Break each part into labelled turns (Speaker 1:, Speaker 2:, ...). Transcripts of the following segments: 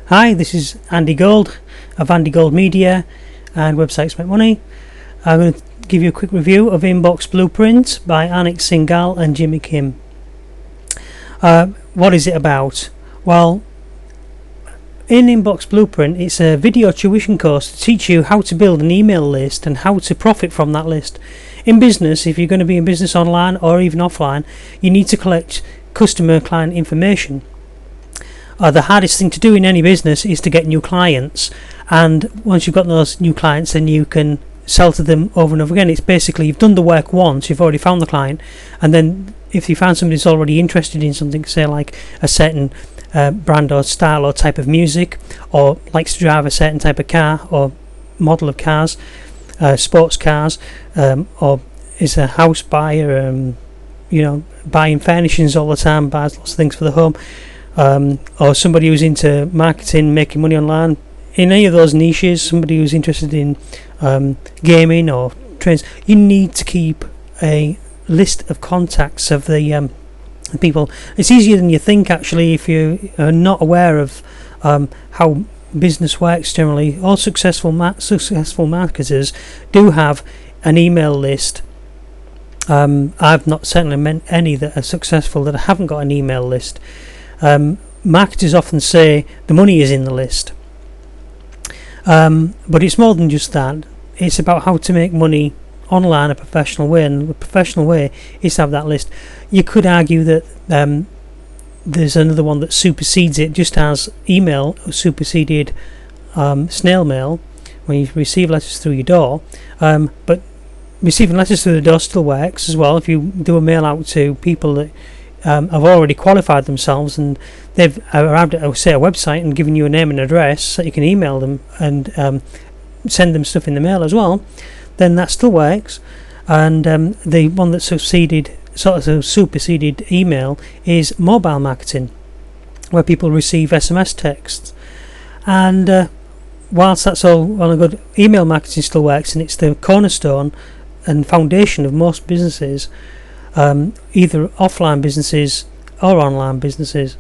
Speaker 1: Hi, this is AndyGold of AndyGold Media and Websites Make Money. I'm going to give you a quick review of Inbox Blueprint by Anik Singal and Jimmy Kim. What is it about? Well, in Inbox Blueprint, it's a video tuition course to teach you how to build an email list and how to profit from that list. In business, if you're going to be in business online or even offline, you need to collect customer client information. The hardest thing to do in any business is to get new clients, and once you've got those new clients, then you can sell to them over and over again. It's basically you've done the work once, you've already found the client, and then if you found somebody who's already interested in something, say like a certain brand or style or type of music, or likes to drive a certain type of car or model of cars, sports cars, or is a house buyer, buying furnishings all the time, buys lots of things for the home, or somebody who's into marketing, making money online, in any of those niches, somebody who's interested in gaming or trends, you need to keep a list of contacts of the people. It's easier than you think, actually, if you are not aware of how business works generally. All successful marketers do have an email list. I've not certainly met any that are successful that haven't got an email list. Marketers often say the money is in the list, but it's more than just that. It's about how to make money online a professional way, and the professional way is to have that list. You could argue that there's another one that supersedes it, just as email superseded snail mail when you receive letters through your door, but receiving letters through the door still works as well. If you do a mail out to people that have already qualified themselves and they've arrived at, say, a website and given you a name and address so you can email them and send them stuff in the mail as well, then that still works. And the one that superseded email is mobile marketing, where people receive SMS texts. And whilst that's all well and good, email marketing still works, and it's the cornerstone and foundation of most businesses, either offline businesses or online businesses.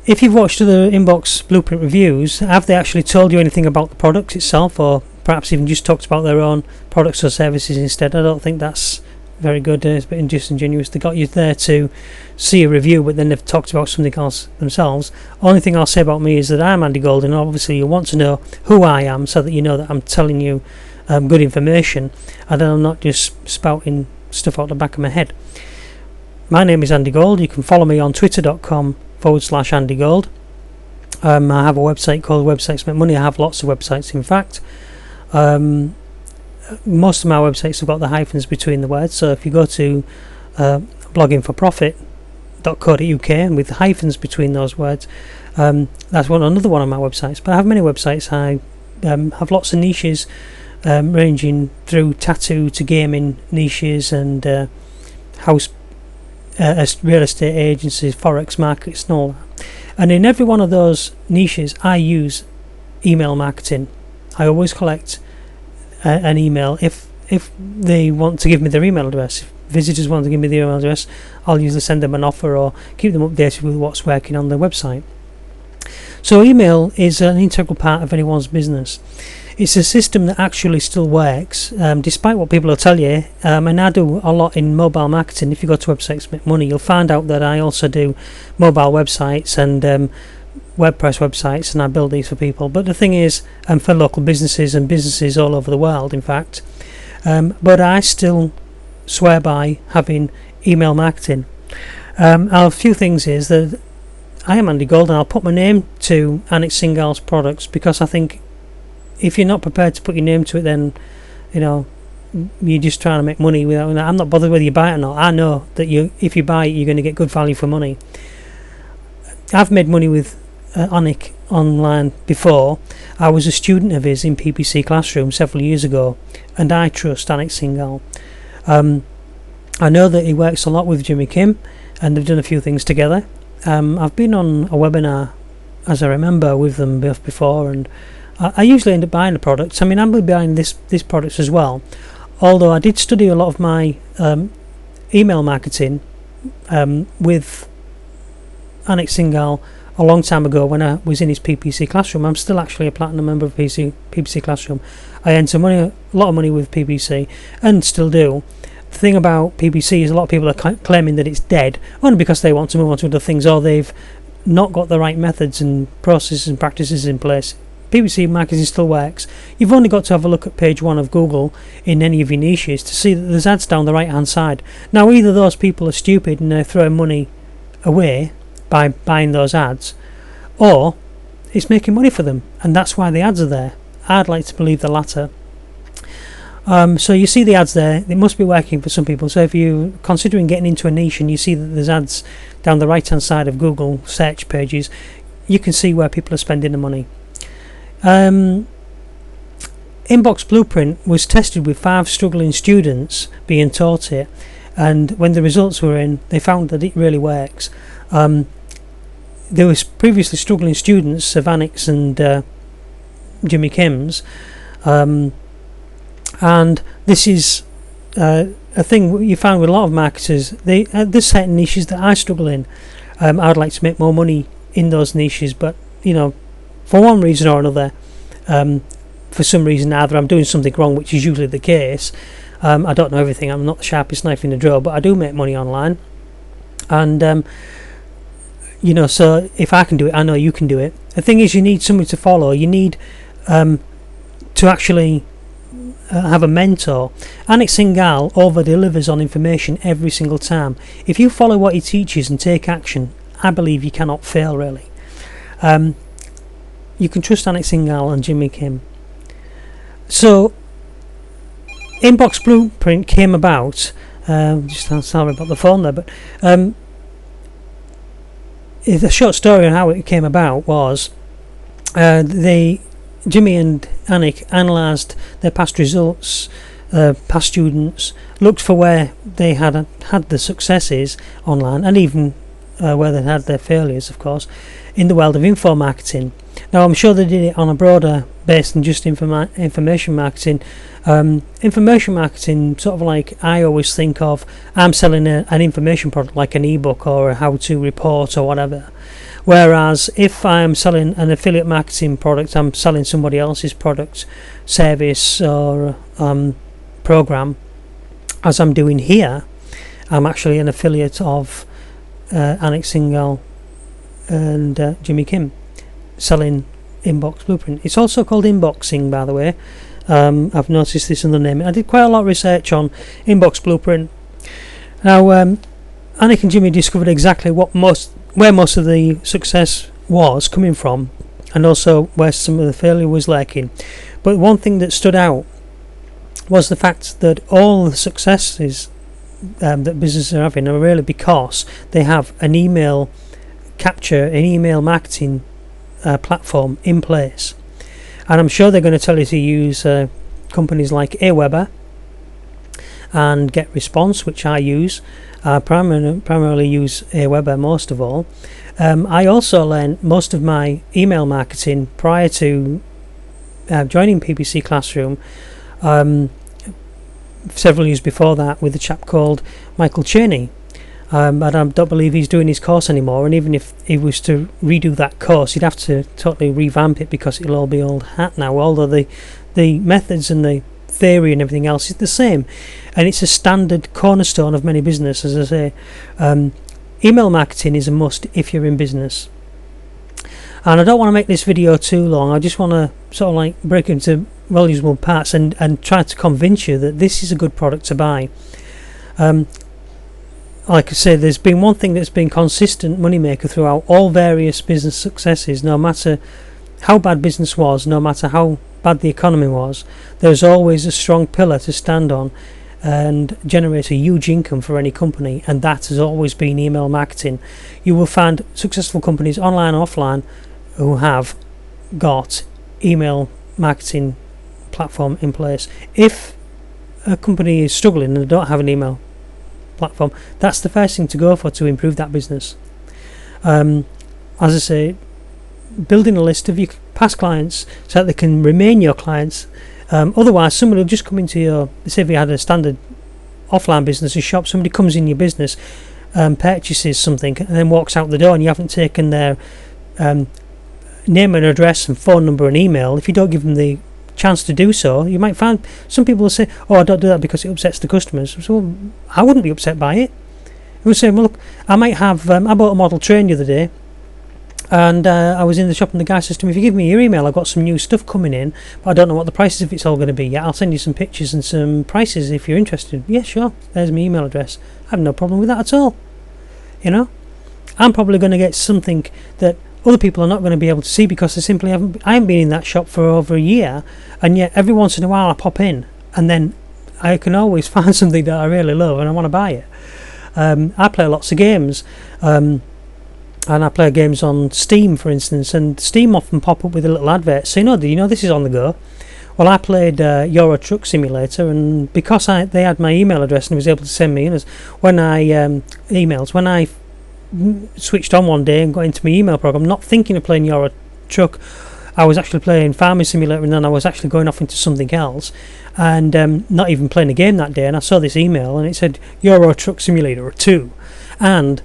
Speaker 1: If you've watched other Inbox Blueprint reviews, have they actually told you anything about the product itself, or perhaps even just talked about their own products or services instead? I don't think that's very good. It's a bit disingenuous. They got you there to see a review, but then they've talked about something else themselves. Only thing I'll say about me is that I'm AndyGold, and obviously you want to know who I am so that you know that I'm telling you good information, and I'm not just spouting stuff out the back of my head. My name is AndyGold. You can follow me on twitter.com/AndyGold. I have a website called Websites Make Money. I have lots of websites, in fact. Most of my websites have got the hyphens between the words, so if you go to bloggingforprofit.co.uk and with the hyphens between those words, that's another one of my websites. But I have many websites. I have lots of niches, ranging through tattoo to gaming niches and house real estate agencies, forex markets and all that. And in every one of those niches I use email marketing. I always collect an email if they want to give me their email address. If visitors want to give me their email address, I'll usually send them an offer or keep them updated with what's working on their website. So email is an integral part of anyone's business. It's a system that actually still works, despite what people will tell you. And I do a lot in mobile marketing. If you go to Websites Make Money, you'll find out that I also do mobile websites and WordPress websites, and I build these for people. But the thing is, for local businesses and businesses all over the world, in fact. But I still swear by having email marketing. A few things is that I am AndyGold, and I'll put my name to Anik Singal's products, because I think if you're not prepared to put your name to it, then you're just trying to make money without. I'm not bothered whether you buy it or not. I know that if you buy it, you're going to get good value for money. I've made money with Anik online before. I was a student of his in PPC Classroom several years ago, and I trust Anik Singal. I know that he works a lot with Jimmy Kim, and they've done a few things together. I've been on a webinar, as I remember, with them both before, and I usually end up buying the products. I mean, I'm buying this products as well, although I did study a lot of my email marketing with Anik Singal a long time ago when I was in his PPC Classroom. I'm still actually a platinum member of PPC Classroom. I earned a lot of money with PPC, and still do. The thing about PPC is a lot of people are claiming that it's dead, only because they want to move on to other things, or they've not got the right methods and processes and practices in place. PPC marketing still works. You've only got to have a look at page 1 of Google in any of your niches to see that there's ads down the right hand side. Now, either those people are stupid and they're throwing money away by buying those ads, or it's making money for them, and that's why the ads are there. I'd like to believe the latter. So you see the ads there, it must be working for some people. So if you're considering getting into a niche and you see that there's ads down the right hand side of Google search pages, you can see where people are spending the money. Inbox Blueprint was tested with 5 struggling students being taught it, and when the results were in, they found that it really works. There was previously struggling students of Anik's and Jimmy Kim's, and this is a thing you found with a lot of marketers. There's certain niches that I struggle in. I'd like to make more money in those niches, but for one reason or another, for some reason, either I'm doing something wrong, which is usually the case. I don't know everything. I'm not the sharpest knife in the drawer, but I do make money online, and so if I can do it, I know you can do it. The thing is, you need somebody to follow. You need to actually have a mentor. Anik Singal over delivers on information every single time. If you follow what he teaches and take action, I believe you cannot fail, really. You can trust Anik Singal and Jimmy Kim. So Inbox Blueprint came about, sorry about the phone there, but the short story on how it came about was Jimmy and Anik analysed their past results, past students, looked for where they had the successes online, and even where they had their failures, of course, in the world of info marketing. Now, I'm sure they did it on a broader base than just information marketing. Information marketing, sort of like I always think of, I'm selling an information product like an ebook or a how-to report or whatever. Whereas if I'm selling an affiliate marketing product, I'm selling somebody else's product, service, or program. As I'm doing here, I'm actually an affiliate of Anik Singal and Jimmy Kim, selling Inbox Blueprint. It's also called inboxing, by the way. I've noticed this in the name. I did quite a lot of research on Inbox Blueprint. Now, Anik and Jimmy discovered exactly where most of the success was coming from, and also where some of the failure was lurking. But one thing that stood out was the fact that all the successes that businesses are having are really because they have an email capture, an email marketing platform in place. And I'm sure they're going to tell you to use companies like Aweber and GetResponse, which I use. I primarily use Aweber most of all. I also learned most of my email marketing prior to joining PPC Classroom, several years before that, with a chap called Michael Cheney. But I don't believe he's doing his course anymore, and even if he was to redo that course, he'd have to totally revamp it because it'll all be old hat now, although the methods and the theory and everything else is the same, and it's a standard cornerstone of many businesses. As I say, email marketing is a must if you're in business. And I don't want to make this video too long. I just want to sort of like break into valuable parts and try to convince you that this is a good product to buy. Like I say, there's been one thing that's been consistent moneymaker throughout all various business successes. No matter how bad business was, no matter how bad the economy was, there's always a strong pillar to stand on and generate a huge income for any company, and that has always been email marketing. You will find successful companies online and offline who have got email marketing platform in place. If a company is struggling and they don't have an email platform, that's the first thing to go for to improve that business. As I say, building a list of your past clients so that they can remain your clients. Otherwise, somebody will just come into your, say if you had a standard offline business, a shop, somebody comes in your business, purchases something and then walks out the door, and you haven't taken their name and address and phone number and email, if you don't give them the chance to do so, you might find some people will say, "Oh, I don't do that because it upsets the customers." So I wouldn't be upset by it. I would say, "Well, look, I might have. I bought a model train the other day, and I was in the shop, and the guy says to me, if you give me your email, I've got some new stuff coming in, but I don't know what the prices if it's all going to be yet. I'll send you some pictures and some prices if you're interested." Yeah, sure. There's my email address. I have no problem with that at all. You know, I'm probably going to get something that other people are not going to be able to see because I haven't been in that shop for over a year, and yet every once in a while I pop in, and then I can always find something that I really love and I want to buy it. I play lots of games, and I play games on Steam, for instance, and Steam often pop up with a little advert saying, "Do you know this is on the go?" Well, I played Euro Truck Simulator, and because they had my email address and was able to send me when I switched on one day and got into my email program, not thinking of playing Euro Truck, I was actually playing Farming Simulator, and then I was actually going off into something else, and not even playing a game that day. And I saw this email, and it said Euro Truck Simulator 2, and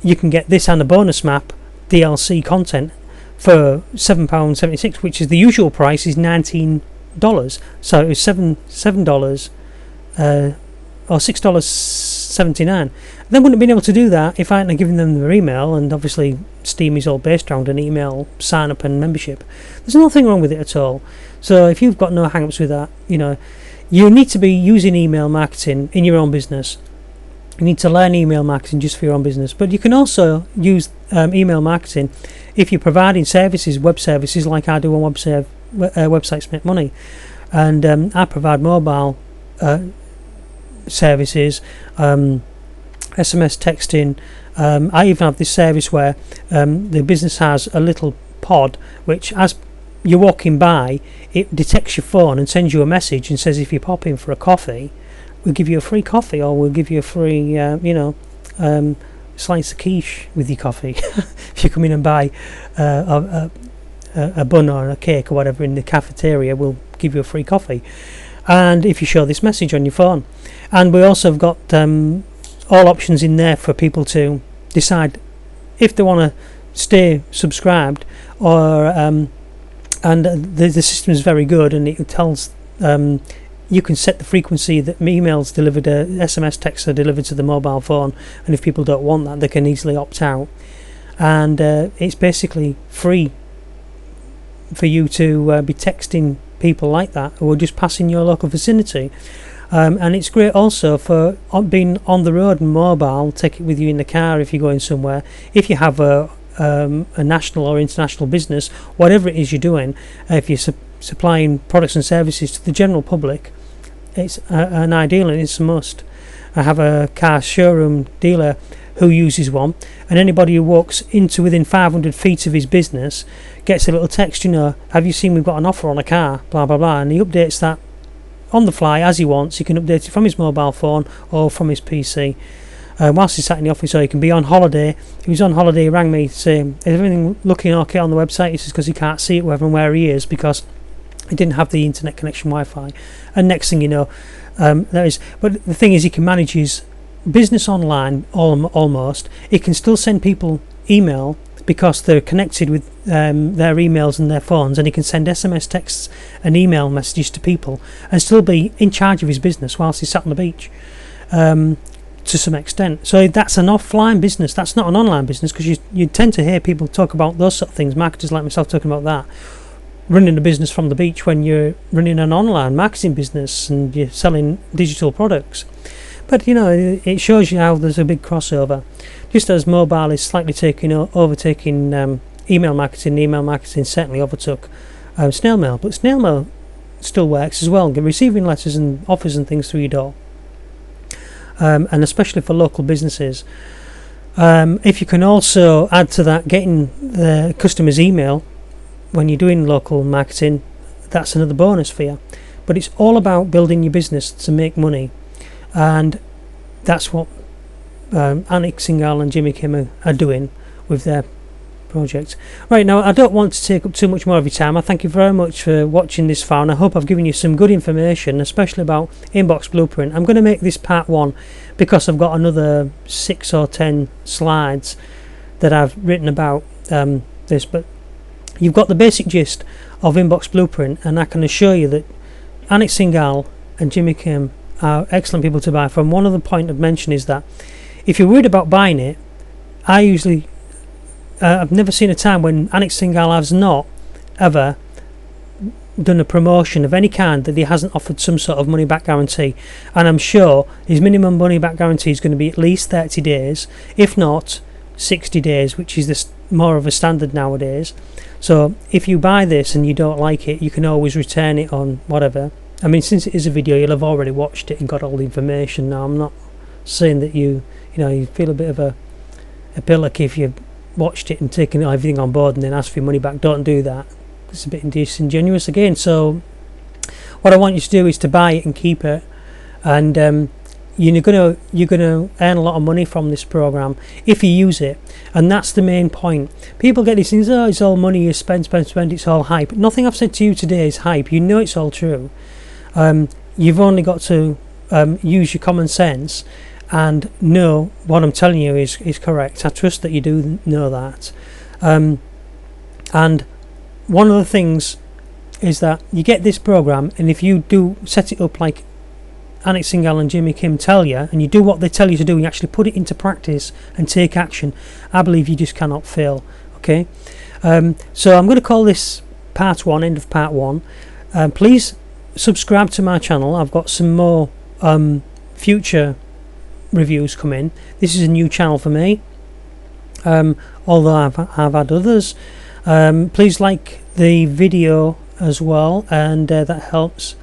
Speaker 1: you can get this and a bonus map DLC content for £7.76, which is the usual price is $19. So it was $7 or $6.79. They wouldn't have been able to do that if I hadn't given them their email, and obviously Steam is all based around an email sign up and membership. There's nothing wrong with it at all. So if you've got no hang-ups with that, you need to be using email marketing in your own business. You need to learn email marketing just for your own business, but you can also use email marketing if you're providing services, web services like I do on Websites Make Money, and I provide mobile services, SMS texting. I even have this service where the business has a little pod which, as you're walking by, it detects your phone and sends you a message and says, if you pop in for a coffee, we'll give you a free coffee, or we'll give you a free slice of quiche with your coffee if you come in and buy a bun or a cake or whatever in the cafeteria. We'll give you a free coffee, and if you show this message on your phone. And we also have got all options in there for people to decide if they want to stay subscribed, or and the system is very good, and it tells you can set the frequency that emails delivered, SMS texts are delivered to the mobile phone, and if people don't want that, they can easily opt out. And it's basically free for you to be texting people like that who are just passing your local vicinity. And it's great also for being on the road and mobile. Take it with you in the car if you're going somewhere. If you have a national or international business, whatever it is you're doing, if you're supplying products and services to the general public, it's an ideal, and it's a must. I have a car showroom dealer who uses one, and anybody who walks into within 500 feet of his business gets a little text, have you seen we've got an offer on a car, blah blah blah, and he updates that on the fly as he wants. He can update it from his mobile phone or from his PC whilst he's sat in the office, or he can be on holiday. If he's on holiday, he rang me saying, is everything looking okay on the website? It's just because he can't see it where he is, because he didn't have the internet connection Wi-Fi. And next thing you know, there is. But the thing is, he can manage his business online almost. He can still send people email because they're connected with their emails and their phones, and he can send SMS texts and email messages to people and still be in charge of his business whilst he's sat on the beach, to some extent. So that's an offline business. That's not an online business, because you tend to hear people talk about those sort of things, marketers like myself talking about that, running a business from the beach, when you're running an online marketing business and you're selling digital products. But it shows you how there's a big crossover. Just as mobile is slightly overtaking email marketing certainly overtook snail mail. But snail mail still works as well, receiving letters and offers and things through your door. And especially for local businesses. If you can also add to that getting the customer's email when you're doing local marketing, that's another bonus for you. But it's all about building your business to make money, and that's what Anik Singal and Jimmy Kim are doing with their project. Right, now I don't want to take up too much more of your time. I thank you very much for watching this far, and I hope I've given you some good information, especially about Inbox Blueprint. I'm going to make this part 1 because I've got another 6 or 10 slides that I've written about this, but you've got the basic gist of Inbox Blueprint, and I can assure you that Anik Singal and Jimmy Kim are excellent people to buy from. One other point I'd mention is that if you're worried about buying it, I usually I've never seen a time when Anik Singal has not ever done a promotion of any kind that he hasn't offered some sort of money back guarantee, and I'm sure his minimum money back guarantee is going to be at least 30 days, if not 60 days, which is more of a standard nowadays. So if you buy this and you don't like it, you can always return it on whatever. I mean, since it is a video, you'll have already watched it and got all the information. Now, I'm not saying that you feel a bit of a pillock if you've watched it and taken everything on board and then ask for your money back. Don't do that. It's a bit disingenuous again. So what I want you to do is to buy it and keep it, and you're gonna earn a lot of money from this program if you use it. And that's the main point. People get these things, oh, it's all money you spend, it's all hype. Nothing I've said to you today is hype. You know it's all true. You've only got to use your common sense and know what I'm telling you is correct. I trust that you do know that. And one of the things is that you get this program, and if you do set it up like Anik Singal and Jimmy Kim tell you, and you do what they tell you to do, and you actually put it into practice and take action, I believe you just cannot fail. Okay, so I'm going to call this part 1, end of part 1. Please subscribe to my channel. I've got some more future reviews coming. This is a new channel for me, although I've had others. Please like the video as well, and that helps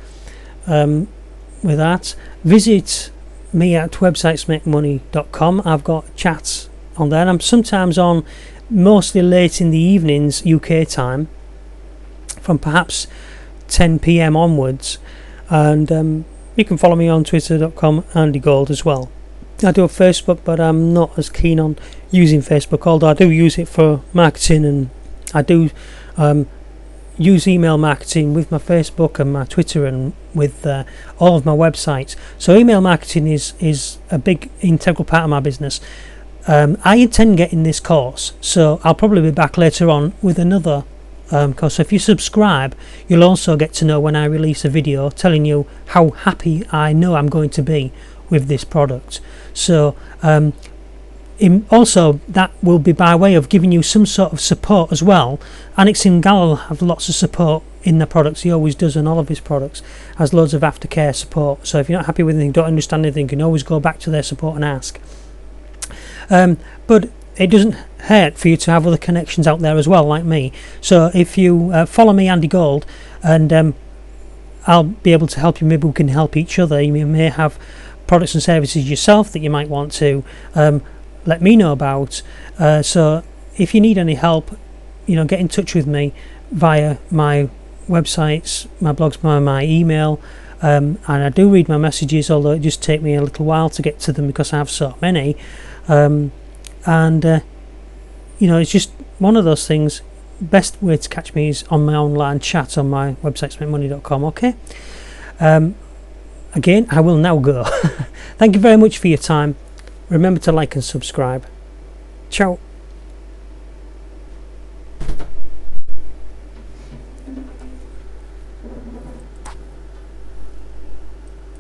Speaker 1: with that. Visit me at websitesmakemoney.com. I've got chats on there. I'm sometimes on mostly late in the evenings UK time, from perhaps 10 PM onwards, and you can follow me on twitter.com AndyGold as well. I do have Facebook, but I'm not as keen on using Facebook, although I do use it for marketing, and I do use email marketing with my Facebook and my Twitter and with all of my websites. So email marketing is a big integral part of my business. I intend getting this course, so I'll probably be back later on with another course. So if you subscribe, you'll also get to know when I release a video telling you how happy I know I'm going to be with this product. So also that will be by way of giving you some sort of support as well. Anik Singal will have lots of support in the products. He always does on all of his products, has loads of aftercare support. So if you're not happy with anything, don't understand anything, you can always go back to their support and ask. But it doesn't hurt for you to have other connections out there as well, like me. So if you follow me, AndyGold, and I'll be able to help you. Maybe we can help each other. You may have products and services yourself that you might want to let me know about. So if you need any help, get in touch with me via my websites, my blogs, my email, and I do read my messages, although it just takes me a little while to get to them because I have so many. It's just one of those things. Best way to catch me is on my online chat on my website, smakemoney.com. Okay. Again, I will now go. Thank you very much for your time. Remember to like and subscribe. Ciao.